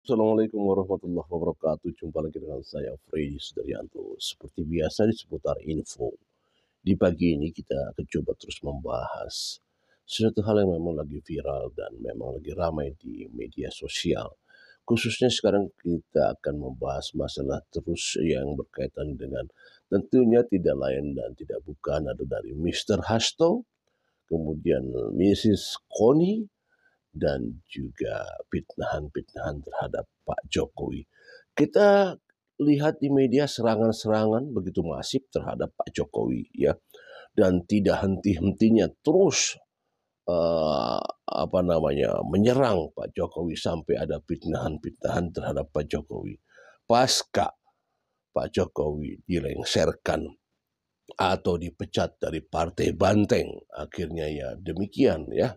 Assalamualaikum warahmatullahi wabarakatuh. Jumpa lagi dengan saya Freddy Sudaryanto. Seperti biasa di seputar info. Di pagi ini kita akan coba terus membahas sesuatu hal yang memang lagi viral dan memang lagi ramai di media sosial. Khususnya sekarang kita akan membahas masalah terus yang berkaitan dengan tentunya tidak lain dan tidak bukan ada dari Mr. Hasto, kemudian Mrs. Connie, dan juga pitnahan-pitnahan terhadap Pak Jokowi. Kita lihat di media serangan-serangan begitu masif terhadap Pak Jokowi ya, dan tidak henti-hentinya terus menyerang Pak Jokowi sampai ada pitnahan-pitnahan terhadap Pak Jokowi. Pasca Pak Jokowi dilengsarkan atau dipecat dari Partai Banteng, akhirnya ya demikian ya.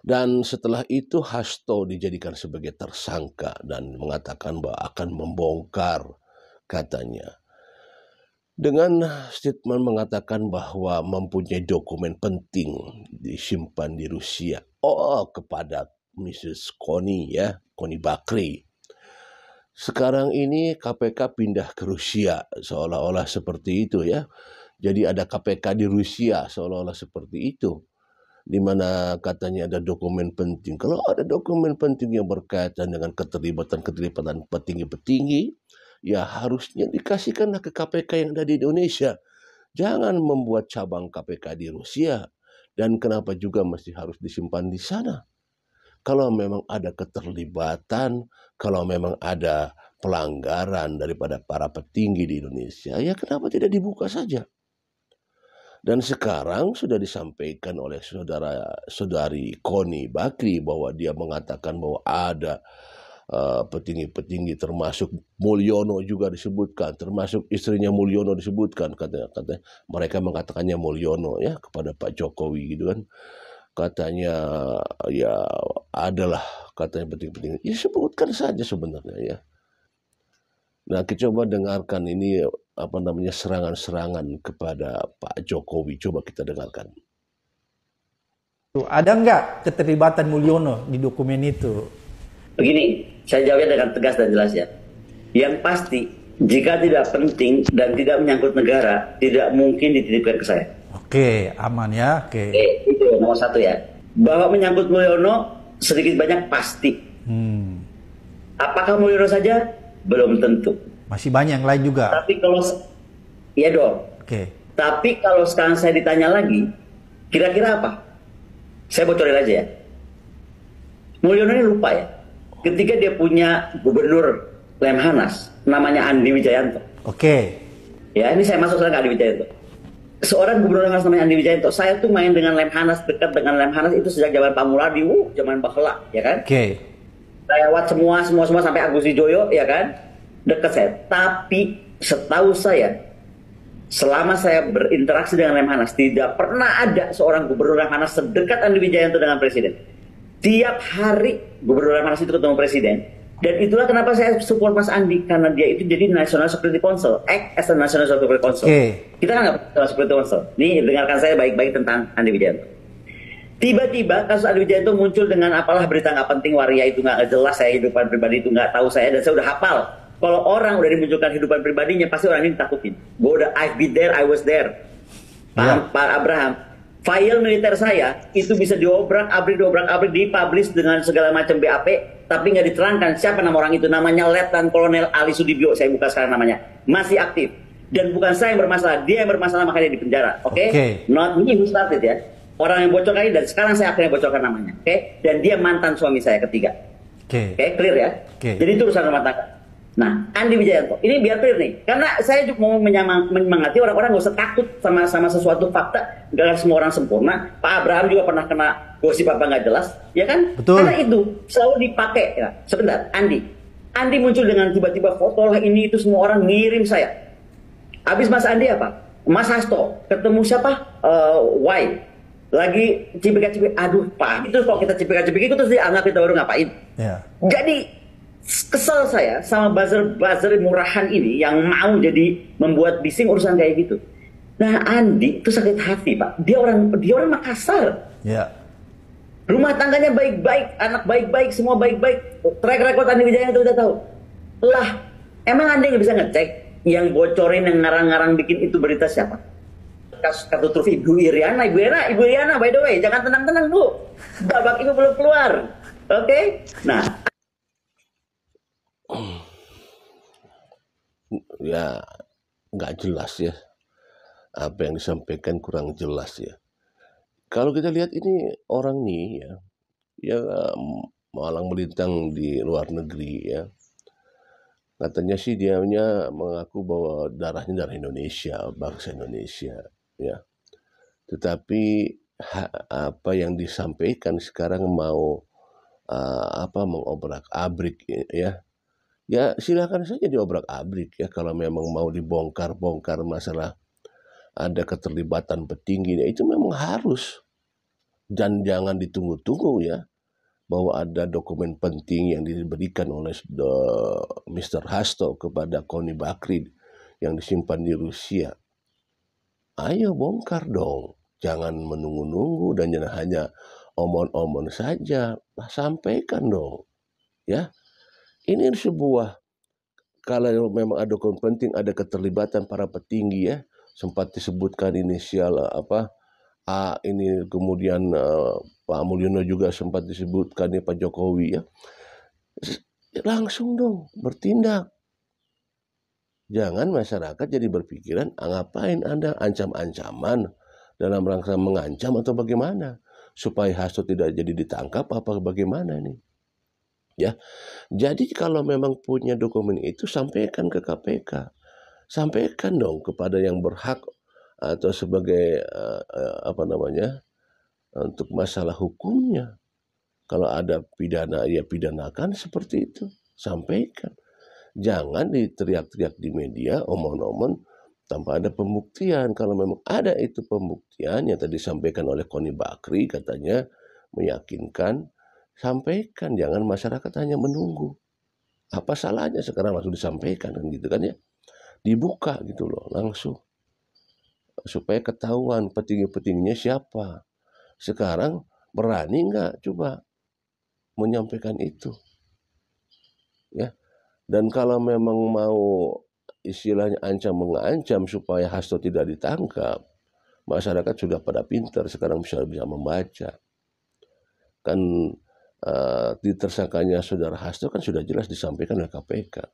Dan setelah itu Hasto dijadikan sebagai tersangka dan mengatakan bahwa akan membongkar katanya. Dengan statement mengatakan bahwa mempunyai dokumen penting disimpan di Rusia. Oh, kepada Mrs. Connie ya, Connie Bakri. Sekarang ini KPK pindah ke Rusia seolah-olah seperti itu ya. Jadi ada KPK di Rusia seolah-olah seperti itu, di mana katanya ada dokumen penting. Kalau ada dokumen penting yang berkaitan dengan keterlibatan petinggi-petinggi, ya harusnya dikasihkanlah ke KPK yang ada di Indonesia. Jangan membuat cabang KPK di Rusia. Dan kenapa juga mesti harus disimpan di sana? Kalau memang ada keterlibatan, kalau memang ada pelanggaran daripada para petinggi di Indonesia, ya kenapa tidak dibuka saja? Dan sekarang sudah disampaikan oleh saudari Connie Bakri bahwa dia mengatakan bahwa ada petinggi-petinggi termasuk Mulyono juga disebutkan, termasuk istrinya Mulyono disebutkan, katanya mereka mengatakannya Mulyono ya kepada Pak Jokowi gitu kan. Katanya ya adalah katanya petinggi-petinggi. Ya sebutkan saja sebenarnya ya. Nah, kita coba dengarkan ini serangan-serangan kepada Pak Jokowi. Coba kita dengarkan. Ada nggak keterlibatan Mulyono di dokumen itu? Begini, saya jawabnya dengan tegas dan jelas ya. Yang pasti, jika tidak penting dan tidak menyangkut negara, tidak mungkin dititipkan ke saya. Oke, aman ya. Oke. Itu nomor satu ya. Bahwa menyangkut Mulyono sedikit banyak pasti. Apakah Mulyono saja? Belum tentu. Masih banyak yang lain juga. Tapi kalau iya dong. Oke. Tapi kalau sekarang saya ditanya lagi, kira-kira apa? Saya bocorin aja ya. Mulyono ini lupa ya. Ketika dia punya gubernur Lemhanas, namanya Andi Wijayanto. Oke. Ya, ini saya masuk sekarang ke Andi Wijayanto. Seorang gubernur Lemhanas namanya Andi Wijayanto. Saya tuh main dengan Lemhanas, dekat dengan Lemhanas itu sejak zaman Pak Muladi, zaman Bakhla, ya kan? Oke. Lewat semua sampai Agus Wijoyo, ya kan? Dekat saya. Tapi setahu saya, selama saya berinteraksi dengan Lemhanas, tidak pernah ada seorang gubernur Lemhanas sedekat Andi Wijayanto dengan presiden. Tiap hari gubernur Lemhanas itu ketemu presiden. Dan itulah kenapa saya support Mas Andi, karena dia itu jadi National Security Council, act as a National Security Council. Kita kan nggak National Security Council. Nih, dengarkan saya baik-baik tentang Andi Wijayanto. Tiba-tiba kasus Andi Wijayanto muncul dengan apalah berita nggak penting, waria itu nggak jelas, saya kehidupan pribadi itu nggak tahu saya, dan saya udah hafal. Kalau orang udah dimunculkan kehidupan pribadinya, pasti orang ini ditakutin. Gue udah, I've been there, I was there. Pak Abraham, file militer saya itu bisa diobrak-abrik, dipublish dengan segala macam BAP, tapi nggak diterangkan siapa nama orang itu. Namanya Letnan Kolonel Ali Sudibyo, saya buka sekarang namanya. Masih aktif. Dan bukan saya yang bermasalah, dia yang bermasalah, makanya di penjara. Oke? Not me who started ya. Orang yang bocorkan ini, dan sekarang saya akhirnya bocorkan namanya. Oke? Dan dia mantan suami saya ketiga. Oke, clear ya? Jadi itu urusan rumah tangga. Nah, Andi Wijayanto, ini biar clear nih. Karena saya juga mau menyemangati orang-orang gak usah takut sama sesuatu fakta. Gak semua orang sempurna. Pak Abraham juga pernah kena gosip apa nggak jelas, ya kan? Betul. Karena itu selalu dipakai. Ya. Sebentar, Andi muncul dengan tiba-tiba foto lah ini itu, semua orang ngirim saya. Habis Mas Andi apa? Mas Hasto ketemu siapa? Y. Lagi cipika-cipik, aduh Pak, itu kok kita cipika-cipik itu terus dianggap kita baru ngapain? Jadi kesel saya sama buzzer murahan ini yang mau jadi membuat bising urusan kayak gitu. Nah, Andi itu sakit hati, Pak. Dia orang Makassar. Rumah tangganya baik-baik, anak baik-baik, semua baik-baik. Track record Andi Wijaya itu udah tahu. Lah, emang Anda yang bisa ngecek yang bocorin, yang ngarang-ngarang bikin itu berita siapa? Kasus kartu truf Ibu Iriana, Ibu Iriana, by the way, jangan tenang-tenang Bu. Babak Ibu belum keluar. Oke? Nah, Ya, nggak jelas ya. Apa yang disampaikan kurang jelas ya. Kalau kita lihat ini orang nih ya, ya malang melintang di luar negeri ya. Katanya sih dianya mengaku bahwa darahnya darah Indonesia, bangsa Indonesia ya. Tetapi apa yang disampaikan sekarang mau mengobrak-abrik ya. Ya silakan saja diobrak-abrik ya kalau memang mau dibongkar-bongkar masalah ada keterlibatan petinggi ya, itu memang harus dan jangan ditunggu-tunggu ya bahwa ada dokumen penting yang diberikan oleh Mr. Hasto kepada Koni Bakri yang disimpan di Rusia. Ayo bongkar dong, jangan menunggu-nunggu dan jangan hanya omon-omon saja, sampaikan dong ya. Ini sebuah, kalau memang ada dokumen penting, ada keterlibatan para petinggi ya, sempat disebutkan inisial A ini, kemudian Pak Mulyono juga sempat disebutkan ya, Pak Jokowi ya. Langsung dong bertindak. Jangan masyarakat jadi berpikiran ngapain Anda ancam-ancaman dalam rangka mengancam atau bagaimana supaya Hasto tidak jadi ditangkap apa bagaimana nih. Ya. Jadi kalau memang punya dokumen itu sampaikan ke KPK. Sampaikan dong kepada yang berhak atau sebagai untuk masalah hukumnya. Kalau ada pidana ya pidanakan seperti itu. Sampaikan. Jangan diteriak-teriak di media omon-omon tanpa ada pembuktian. Kalau memang ada itu pembuktian yang tadi disampaikan oleh Koni Bakri katanya meyakinkan, sampaikan, jangan masyarakat hanya menunggu. Apa salahnya sekarang langsung disampaikan kan gitu kan ya. Dibuka gitu loh langsung. Supaya ketahuan petinggi-petingginya siapa. Sekarang berani nggak coba menyampaikan itu. Ya. Dan kalau memang mau istilahnya ancam-mengancam supaya Hasto tidak ditangkap, masyarakat sudah pada pintar sekarang bisa membaca. Kan ditersangkanya saudara Hasto kan sudah jelas disampaikan oleh KPK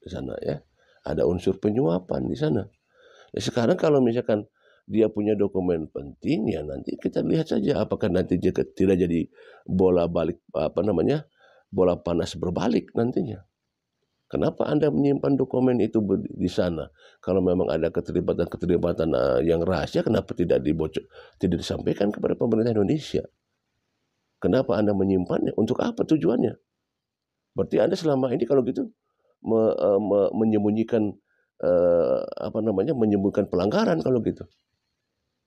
di sana ya. Ada unsur penyuapan di sana. Ya, sekarang kalau misalkan dia punya dokumen penting ya nanti kita lihat saja apakah nanti dia tidak jadi bola panas berbalik nantinya. Kenapa Anda menyimpan dokumen itu di sana? Kalau memang ada keterlibatan yang rahasia, kenapa tidak disampaikan kepada pemerintah Indonesia? Kenapa Anda menyimpannya? Untuk apa tujuannya? Berarti Anda selama ini kalau gitu menyembunyikan menyembunyikan pelanggaran kalau gitu.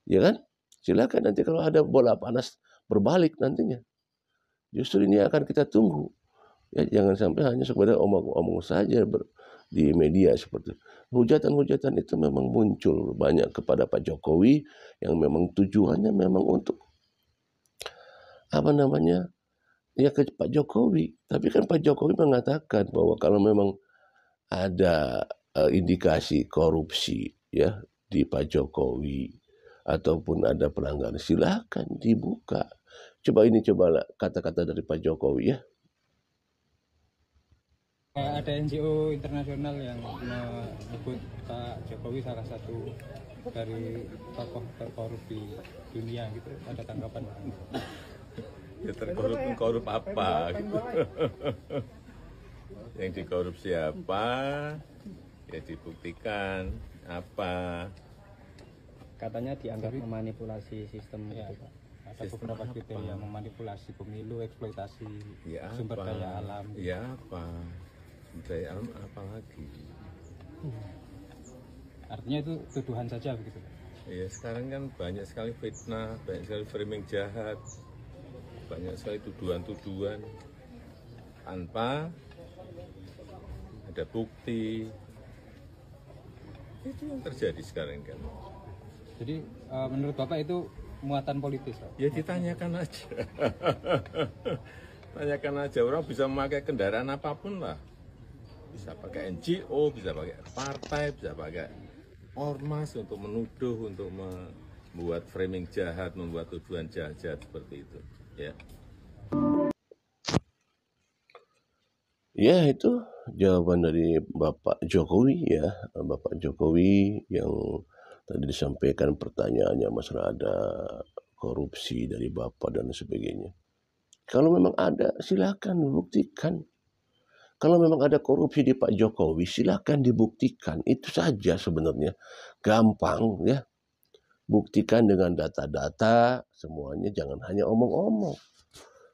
Ya kan? Silakan nanti kalau ada bola panas berbalik nantinya. Justru ini akan kita tunggu. Ya, jangan sampai hanya sekedar omong-omong saja di media seperti itu. Hujatan-hujatan itu memang muncul banyak kepada Pak Jokowi yang memang tujuannya memang untuk ya ke Pak Jokowi. Tapi kan Pak Jokowi mengatakan bahwa kalau memang ada indikasi korupsi ya di Pak Jokowi ataupun ada pelanggaran silakan dibuka. Coba kata-kata dari Pak Jokowi ya. Ada NGO internasional yang menyebut Pak Jokowi salah satu dari tokoh terkorup di dunia gitu. Ada tanggapan? Ya terkorup apa gitu. Yang dikorupsi apa ya dibuktikan apa. Katanya dianggap memanipulasi sistem ya, gitu, Pak. Ada beberapa kriteria memanipulasi pemilu, eksploitasi ya sumber daya alam. Ya apa? Daya alam apa lagi? Artinya itu tuduhan saja begitu? Ya sekarang kan banyak sekali fitnah, banyak sekali framing jahat, banyak sekali tuduhan-tuduhan tanpa ada bukti. Itu yang terjadi sekarang kan. Jadi menurut Bapak itu muatan politis, Pak. Ya ditanyakan aja. Tanyakan aja, orang bisa memakai kendaraan apapun lah. Bisa pakai NGO, bisa pakai partai, bisa pakai ormas untuk menuduh, untuk membuat framing jahat, membuat tuduhan jahat-jahat seperti itu. Ya. Ya, itu jawaban dari Bapak Jokowi ya. Bapak Jokowi yang tadi disampaikan pertanyaannya masalah ada korupsi dari Bapak dan sebagainya. Kalau memang ada, silakan buktikan. Kalau memang ada korupsi di Pak Jokowi, silakan dibuktikan. Itu saja sebenarnya. Gampang ya. Buktikan dengan data-data, semuanya jangan hanya omong-omong.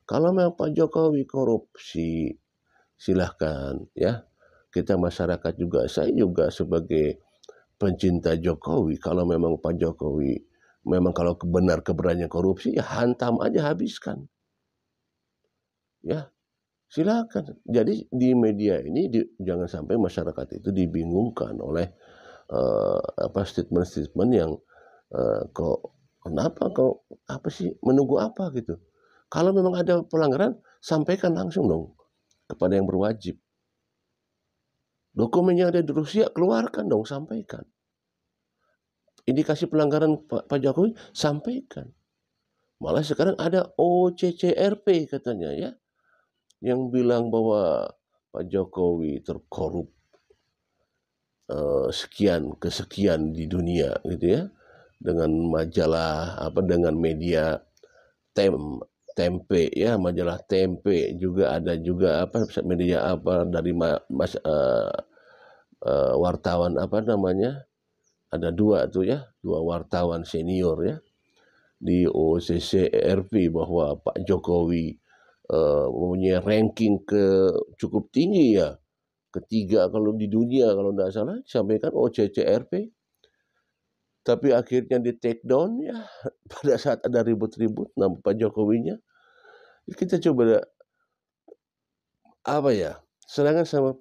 Kalau memang Pak Jokowi korupsi, silahkan ya. Kita masyarakat juga, saya juga sebagai pencinta Jokowi, kalau memang Pak Jokowi memang kalau benar keberanian korupsi, ya hantam aja, habiskan. Ya, silakan. Jadi di media ini jangan sampai masyarakat itu dibingungkan oleh statement-statement yang kenapa kok apa sih, menunggu apa gitu. Kalau memang ada pelanggaran, sampaikan langsung dong kepada yang berwajib. Dokumen yang ada di Rusia, keluarkan dong, sampaikan. Indikasi pelanggaran Pak Jokowi, sampaikan. Malah sekarang ada OCCRP katanya ya, yang bilang bahwa Pak Jokowi terkorup sekian kesekian di dunia gitu ya, dengan majalah dengan media Tempe ya, majalah Tempe juga ada juga media dari wartawan ada dua tuh ya, dua wartawan senior ya di OCCRP bahwa Pak Jokowi mempunyai ranking cukup tinggi ya, ketiga kalau di dunia kalau tidak salah, disampaikan OCCRP. Tapi akhirnya di take down ya pada saat ada ribut-ribut nama Pak Jokowinya. Kita coba serangan sama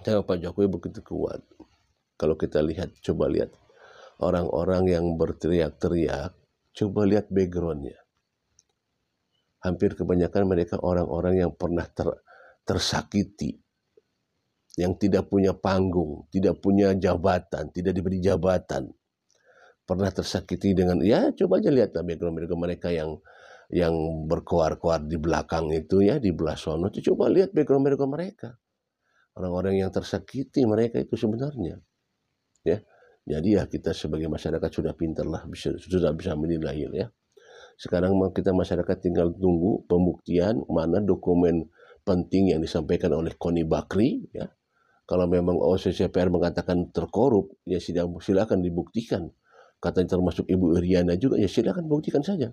Pak Jokowi begitu kuat. Kalau kita coba lihat orang-orang yang berteriak-teriak, coba lihat backgroundnya. Hampir kebanyakan mereka orang-orang yang pernah tersakiti, yang tidak punya panggung, tidak punya jabatan, tidak diberi jabatan, pernah tersakiti dengan, ya coba aja lihat background mereka yang berkoar-koar di belakang itu ya, di belah sono, coba lihat background mereka. Orang-orang yang tersakiti mereka itu sebenarnya. Ya. Jadi ya kita sebagai masyarakat sudah pintar lah, sudah bisa menilai ya. Sekarang kita masyarakat tinggal tunggu pembuktian mana dokumen penting yang disampaikan oleh Koni Bakri ya. Kalau memang OCCPR mengatakan terkorup, ya silakan dibuktikan. Katanya termasuk Ibu Iriana juga, ya silakan buktikan saja.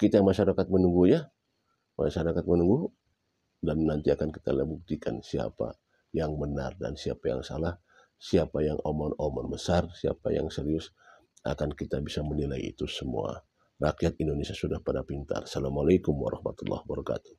Kita masyarakat menunggu ya, masyarakat menunggu, dan nanti akan kita buktikan siapa yang benar dan siapa yang salah, siapa yang omong-omong besar, siapa yang serius, akan kita bisa menilai itu semua. Rakyat Indonesia sudah pada pintar. Assalamualaikum warahmatullahi wabarakatuh.